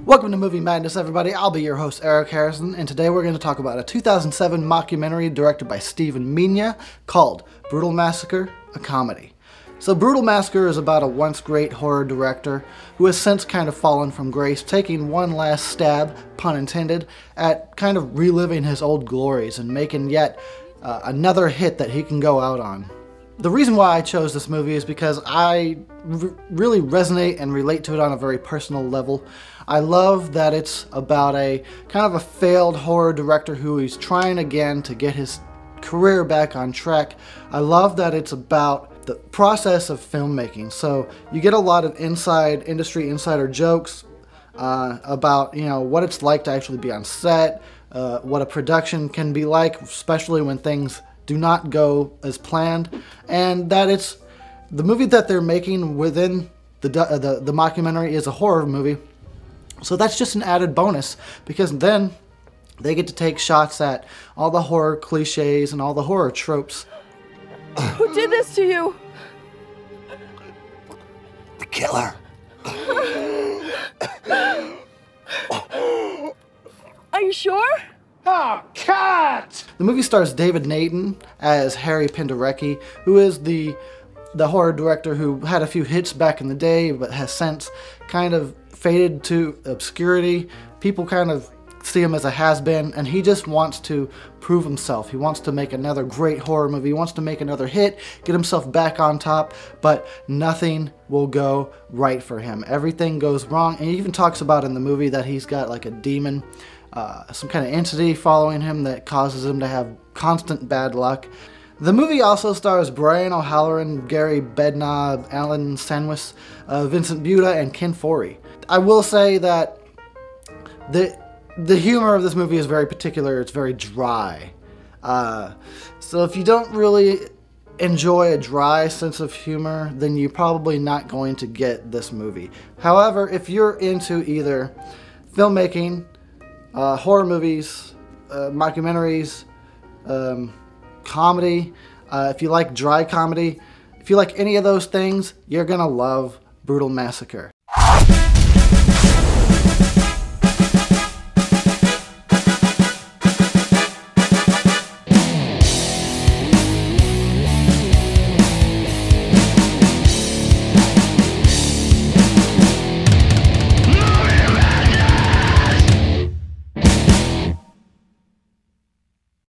Welcome to Movie Madness, everybody. I'll be your host, Eric Harrison, and today we're going to talk about a 2007 mockumentary directed by Stevan Mena called Brutal Massacre, a Comedy. So Brutal Massacre is about a once great horror director who has since kind of fallen from grace, taking one last stab, pun intended, at kind of reliving his old glories and making yet another hit that he can go out on. The reason why I chose this movie is because I really resonate and relate to it on a very personal level. I love that it's about a kind of a failed horror director who is trying again to get his career back on track. I love that it's about the process of filmmaking. So you get a lot of industry insider jokes about, you know, what it's like to actually be on set, what a production can be like, especially when things do not go as planned, and that it's the movie that they're making within the mockumentary is a horror movie. So that's just an added bonus, because then they get to take shots at all the horror cliches and all the horror tropes. Who did this to you? The killer. Are you sure? Oh, cut! The movie stars David Naughton as Gerry Penderecki, who is the horror director who had a few hits back in the day, but has since kind of faded to obscurity. People kind of see him as a has-been, and he just wants to prove himself. He wants to make another great horror movie. He wants to make another hit, get himself back on top, but nothing will go right for him. Everything goes wrong, and he even talks about in the movie that he's got like a demon, some kind of entity following him that causes him to have constant bad luck. The movie also stars Brian O'Halloran, Gerry Bednob, Sandweiss, Vincent Butta, and Ken Foree. I will say that the humor of this movie is very particular. It's very dry. So if you don't really enjoy a dry sense of humor, then you're probably not going to get this movie. However, if you're into either filmmaking, horror movies, mockumentaries, comedy, if you like dry comedy, if you like any of those things, you're gonna love Brutal Massacre.